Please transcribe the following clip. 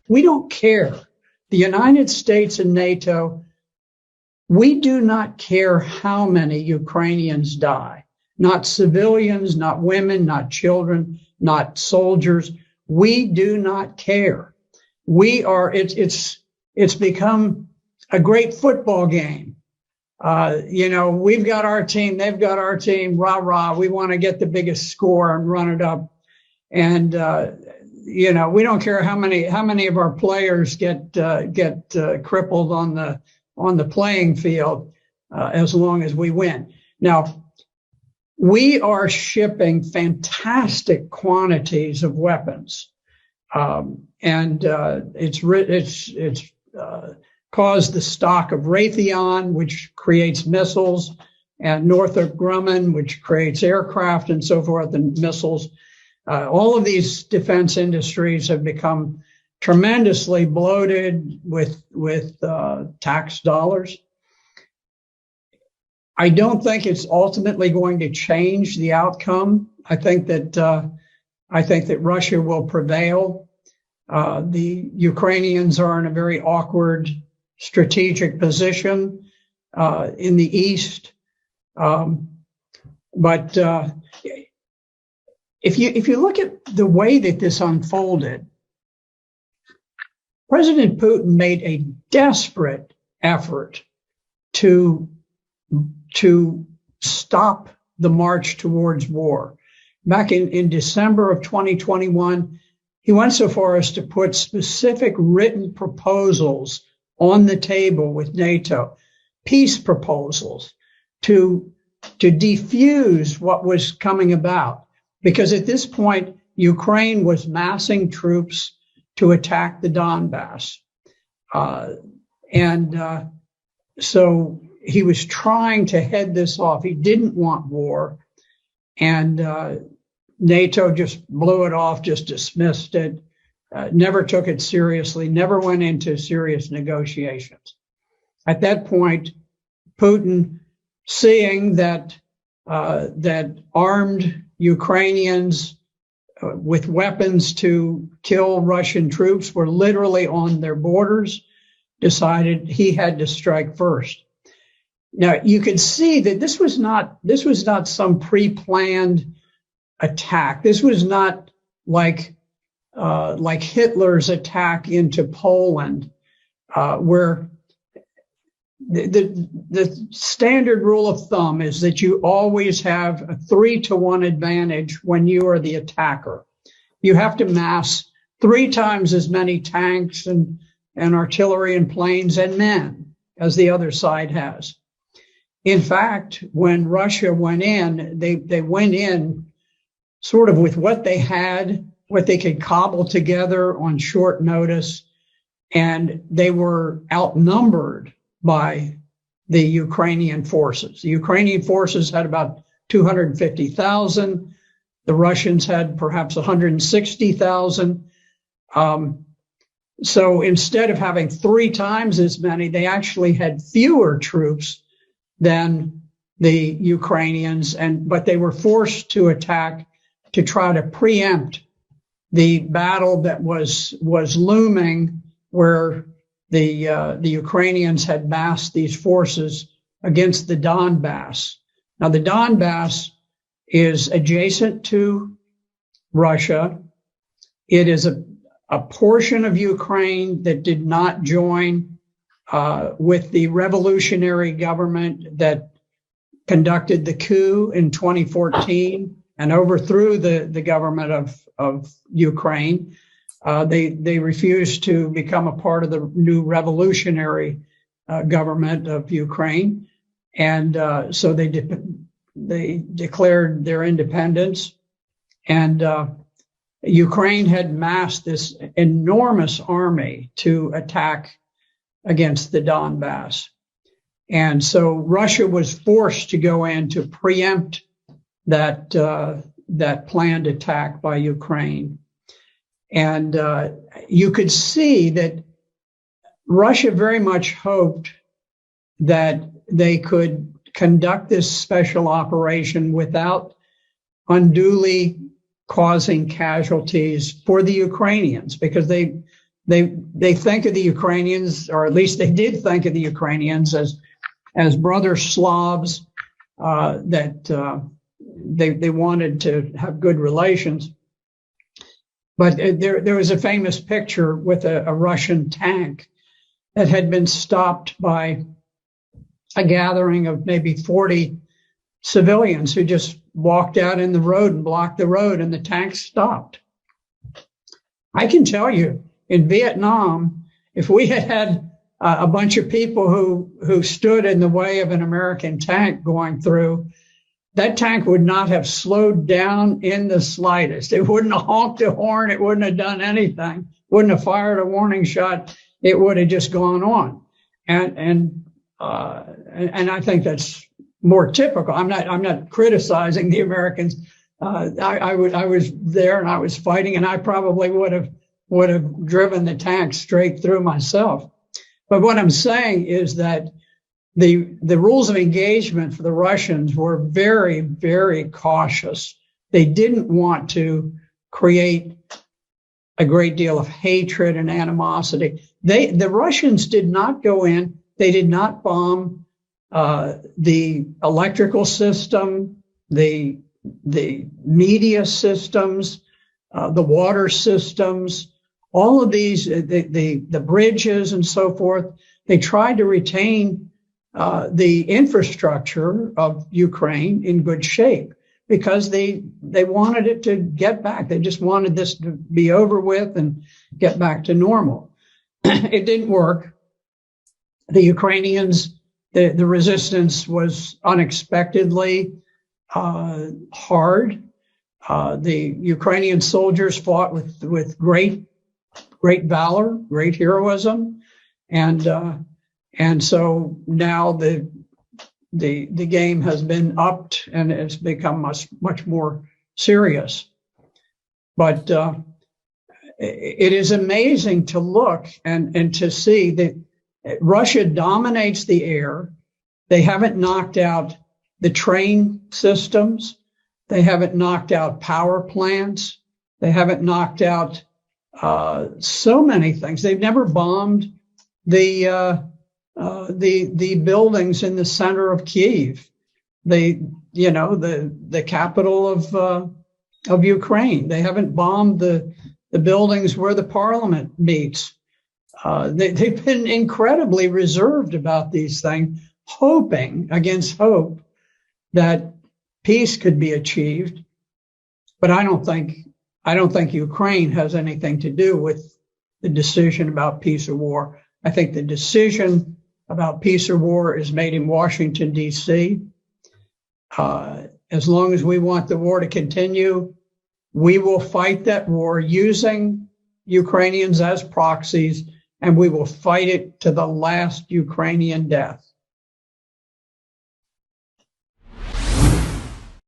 We don't care. The United States and NATO, we do not care how many Ukrainians die. Not civilians, not women, not children, not soldiers. We do not care. It's become a great football game. We've got our team, they've got our team, rah, rah. We want to get the biggest score and run it up. And, we don't care how many of our players get crippled on the playing field, as long as we win. Now, we are shipping fantastic quantities of weapons. It's caused the stock of Raytheon, which creates missiles, and Northrop Grumman, which creates aircraft and so forth, and missiles. All of these defense industries have become tremendously bloated with tax dollars. I don't think it's ultimately going to change the outcome. I think that Russia will prevail. The Ukrainians are in a very awkward strategic position in the east, but if you look at the way that this unfolded, President Putin made a desperate effort to stop the march towards war. Back in December of 2021, he went so far as to put specific written proposals on the table with NATO, peace proposals to defuse what was coming about. Because at this point, Ukraine was massing troops to attack the Donbass. So he was trying to head this off. He didn't want war. And NATO just blew it off, just dismissed it, never took it seriously, never went into serious negotiations. At that point, Putin, seeing that armed Ukrainians with weapons to kill Russian troops were literally on their borders, decided he had to strike first. Now, you could see that this was not some pre-planned attack. This was not like Hitler's attack into Poland, where the standard rule of thumb is that you always have a 3-to-1 advantage when you are the attacker. You have to mass 3 times as many tanks and artillery and planes and men as the other side has. In fact, when Russia went in, they went in sort of with what they had, what they could cobble together on short notice, and they were outnumbered by the Ukrainian forces. The Ukrainian forces had about 250,000. The Russians had perhaps 160,000. So instead of having 3 times as many, they actually had fewer troops than the Ukrainians, but they were forced to attack to try to preempt the battle that was looming, where the Ukrainians had massed these forces against the Donbass. Now, the Donbass is adjacent to Russia. It is a portion of Ukraine that did not join with the revolutionary government that conducted the coup in 2014 and overthrew the government of Ukraine. They refused to become a part of the new revolutionary government of Ukraine. And so they declared their independence. And Ukraine had massed this enormous army to attack against the Donbass. And so Russia was forced to go in to preempt that planned attack by Ukraine. And you could see that Russia very much hoped that they could conduct this special operation without unduly causing casualties for the Ukrainians, because they they think of the Ukrainians, or at least they did think of the Ukrainians as brother Slavs, that they wanted to have good relations. But there was a famous picture with a Russian tank that had been stopped by a gathering of maybe 40 civilians who just walked out in the road and blocked the road, and the tank stopped. I can tell you, in Vietnam, if we had had a bunch of people who stood in the way of an American tank going through, that tank would not have slowed down in the slightest. It wouldn't have honked a horn. It wouldn't have done anything. Wouldn't have fired a warning shot. It would have just gone on. And I think that's more typical. I'm not criticizing the Americans. I was there and I was fighting, and I probably would have driven the tank straight through myself. But what I'm saying is that the rules of engagement for the Russians were very, very cautious. They didn't want to create a great deal of hatred and animosity. The Russians did not go in. They did not bomb the electrical system, the media systems, the water systems, all of these, the bridges and so forth. They tried to retain the infrastructure of Ukraine in good shape because they wanted it to get back. They just wanted this to be over with and get back to normal. It didn't work. The Ukrainians, the resistance was unexpectedly hard. The Ukrainian soldiers fought with great valor, great heroism, and so now the game has been upped and it's become much more serious. But it is amazing to look and to see that Russia dominates the air. They haven't knocked out the train systems. They haven't knocked out power plants. They haven't knocked out so many things. They've never bombed the buildings in the center of Kyiv, the capital of Ukraine. They haven't bombed the buildings where the parliament meets. They've been incredibly reserved about these things, hoping against hope that peace could be achieved. But I don't think Ukraine has anything to do with the decision about peace or war. I think the decision about peace or war is made in Washington, D.C. As long as we want the war to continue, we will fight that war using Ukrainians as proxies, and we will fight it to the last Ukrainian death.